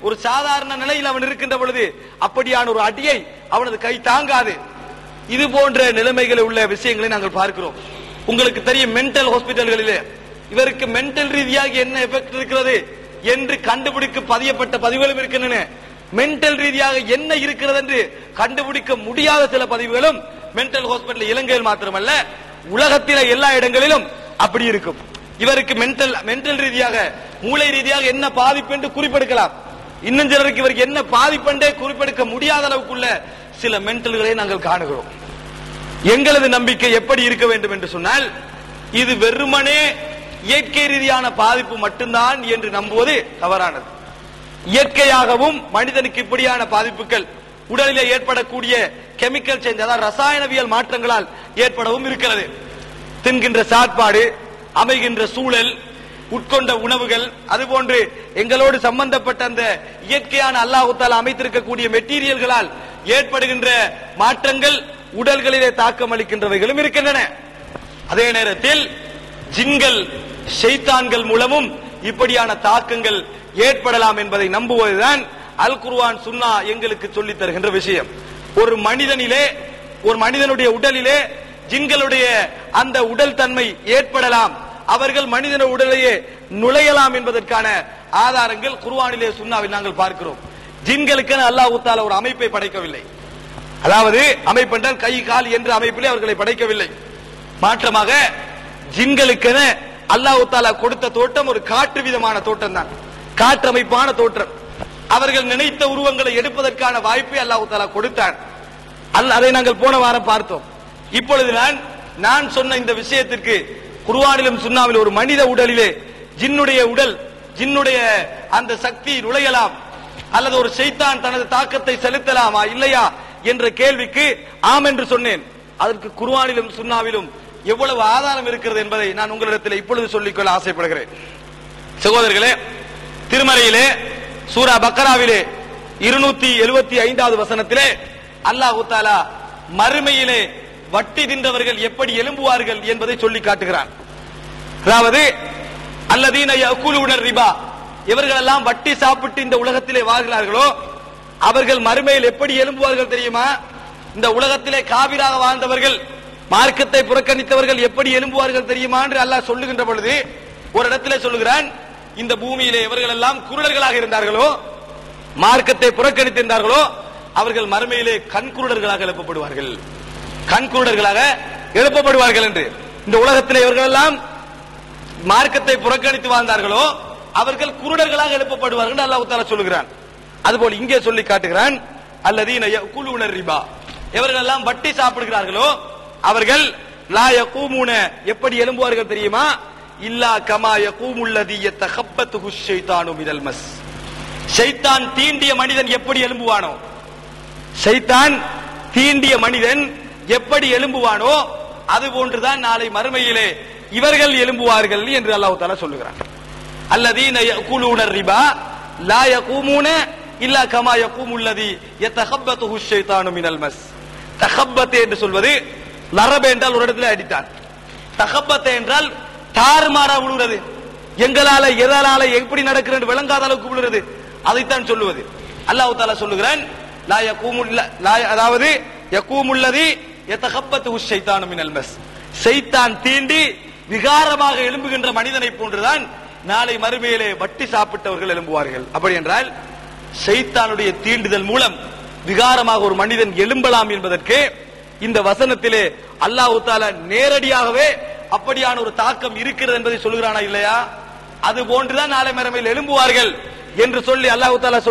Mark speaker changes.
Speaker 1: ஒரு சாதாரண நிலையில் அவன் இருக்கின்ற பொழுது அப்படியான ஒரு அடியை அவனது கை தாங்காது. இது போன்ற நிலைமைகளில் உள்ள விஷயங்களை நாங்கள் பார்க்கிறோம். உங்களுக்கு தெரியும், மென்டல் ஹாஸ்பிட்டல்களிலே இவருக்கு மென்டல் ரீதியாக என்ன எஃபெக்ட் இருக்கிறது என்று கண்டுபிடிக்க பதியப்பட்ட பதிவுகளும் இருக்கின்றன. மென்டல் ரீதியாக என்ன இருக்கிறது என்று கண்டுபிடிக்க முடியாத சில பதிவுகளும் மென்டல் ஹாஸ்பிட்டல் இலங்கையில் மாத்திரமல்ல உலகத்தில எல்லா இடங்களிலும் அப்படி இருக்கும். இவருக்கு மென்டல் ரீதியாக மூளை ரீதியாக என்ன பாதிப்பு என்று குறிப்பெடுக்கலாம். இன்னும் சிலருக்கு இவருக்கு என்ன பாதிப்பென்றே குறிப்பெடுக்க முடியாத அளவுக்குள்ள சில மென்டல்களை நாங்கள் காணுகிறோம். எங்களது நம்பிக்கை எப்படி இருக்க வேண்டும் என்று சொன்னால், இது வெறுமனே இயற்கை ரீதியான பாதிப்பு மட்டும்தான் என்று நம்புவது தவறானது. இயற்கையாகவும் மனிதனுக்கு இப்படியான பாதிப்புகள் உடலிலே ஏற்படக்கூடிய கெமிக்கல் சேஞ்ச், அதாவது ரசாயனவியல் மாற்றங்களால் ஏற்படவும் இருக்கிறது. தின்கின்ற சாப்பாடு, அமைகின்ற சூழல், உட்கொண்ட உணவுகள், அதுபோன்று எங்களோடு சம்பந்தப்பட்ட அந்த இயற்கையான அல்லாஹ் தஆலா அமைத்திருக்கக்கூடிய மெட்டீரியல்களால் ஏற்படுகின்ற மாற்றங்கள் உடல்களிலே தாக்கம் அளிக்கின்றவைகளும் இருக்கின்றன. அதே நேரத்தில் ஜின்கள், ஷைத்தான்கள் மூலமும் இப்படியான தாக்கங்கள் ஏற்படலாம் என்பதை நம்புவதுதான் அல் குர்ஆன் சுன்னா எங்களுக்கு சொல்லித் தருகின்ற விஷயம். ஒரு மனிதனுடைய உடலிலே ஜின்களுடைய அந்த உடல் தன்மை ஏற்படலாம், அவர்கள் மனிதன உடலையே நுழையலாம் என்பதற்கான ஆதாரங்கள் குர்ஆனிலே சுன்னாவில் நாங்கள் பார்க்கிறோம். ஜின்களுக்கென அல்லாஹ் தஆலா ஒரு அமைப்பை படைக்கவில்லை. அதாவது அமைப்பு என்றால் கை கால் என்ற அமைப்பிலே அவர்களை படைக்கவில்லை. மாற்றமாக ஜின்களுக்கென அல்லாஹ் தஆலா கொடுத்த தோற்றம் ஒரு காற்று விதமான தோற்றம் தான், காற்றமைப்பான தோற்றம். அவர்கள் நினைத்த உருவங்களை எடுப்பதற்கான வாய்ப்பை அல்லாஹ் தஆலா கொடுத்தான். அதை நாங்கள் போன வாரம் பார்த்தோம். இப்பொழுது நான் சொன்ன இந்த விஷயத்திற்கு குர்ஆனிலும் சுன்னாவில் ஒரு மனித உடலிலே ஜின்னுடைய அந்த சக்தி நுழையலாம் அல்லது ஒரு ஷைத்தான் தனது தாக்கத்தை செலுத்தலாமா இல்லையா என்ற கேள்விக்கு ஆம் என்று சொன்னேன். அதற்கு குர்ஆனிலும் சுன்னாவிலும் எவ்வளவு ஆதாரம் இருக்கிறது என்பதை நான் உங்களிடத்தில் இப்பொழுது சொல்லிக்கொள்ள ஆசைப்படுகிறேன். சகோதரர்களே, திருமறையிலே சூரா பக்கராவிலே 275வது வசனத்திலே அல்லாஹ் தஆலா மறுமையிலே வட்டி தின்றவர்கள் எப்படி எழும்புவார்கள் என்பதை சொல்லி காட்டுகிறான். அதாவது அல்லதீன யஅகுலூன ரிபா, இவர்களெல்லாம் வட்டி சாப்பிட்டு இந்த உலகத்திலே வாழ்கிறார்களோ அவர்கள் மறுமையில் எப்படி எழும்புவார்கள் தெரியுமா? இந்த உலகத்திலே காபிராக வாழ்ந்தவர்கள், மார்க்கத்தை புறக்கணித்தவர்கள் எப்படி எழும்புவார்கள் தெரியுமா என்று அல்லாஹ் சொல்லுகின்ற பொழுது ஒரு இடத்திலே சொல்லுகிறான், இந்த பூமியிலே இவர்கள் எல்லாம் குருடர்களாக இருந்தார்களோ, மார்க்கத்தை புறக்கணித்திருந்தார்களோ, அவர்கள் மறுமையிலே கண்குருடர்களாக எழுப்பப்படுவார்கள், கண்குருடர்களாக எழுப்பப்படுவார்கள் என்று. இந்த உலகத்திலே இவர்கள் எல்லாம் மார்க்கத்தை புறக்கணித்து வாழ்ந்தார்களோ அவர்கள் குருடர்களாக எழுப்பப்படுவார்கள் என்று அல்லாஹ் தஆலா சொல்லுகிறான். அதுபோல் இங்கே சொல்லி காட்டுகிறான், அல்லதீன யஅகுலூன ரிபா, இவர்கள் எல்லாம் வட்டி சாப்பிடுகிறார்களோ அவர்கள் லா யகூமுன, எப்படி எழும்புவார்கள் தெரியுமா? இல்லா கமா யகூமுல்லதி யதகப்பத்துஹு ஷைத்தானு மினல் மஸ், ஷைத்தான் தீண்டிய மனிதன் எப்படி எழும்புவானோ, ஷைத்தான் தீண்டிய மனிதன் எப்படி எழும்புவானோ அது போன்றுதான் நாளை மறுமையிலே இவர்கள் எழும்புவார்கள் என்று அல்லாஹ் தஆலா சொல்லுகிறான். அல்லதீன யஅகுலூன ரிபா லா யகூமுன இல்லா கமா யகூமுல்லதி யதகப்பத்துஹு ஷைத்தானு மினல் மஸ். தகப்பத் என்று சொல்வது லரப என்றால் ஒரு இடத்துல அடித்தான், தகப்பத் என்றால் தாறுமாறா விழுகிறது, எங்களால எதால எப்படி நடக்கிறது விளங்காத அளவுக்கு விழுகிறது, அதைத்தான் சொல்லுவது. அல்லாஹ் தஆலா சொல்லுகிறான், லா யகூமுல் அதாவது யகூமுல்லதி யதகப்பத்துஹு ஷைத்தானு மினல் மஸ், ஷைத்தான் தீண்டி விகாரமாக எழும்புகின்ற மனிதனை போன்றுதான் நாளை மறுமையிலே வட்டி சாப்பிட்டவர்கள் எழும்புவார்கள். அப்படி என்றால் ஷைத்தானுடைய தீண்டுதல் மூலம் விகாரமாக ஒரு மனிதன் எழும்பலாம் என்பதற்கு இந்த வசனத்திலே அல்லாஹ் தஆலா நேரடியாகவே அப்படியான ஒரு தாக்கம் இருக்கிறது என்பதை சொல்கிறானா இல்லையா? அது போன்றுதான் நாளை மறுமையில் எழும்புவார்கள் என்று சொல்லி அல்லாஹ் தஆலா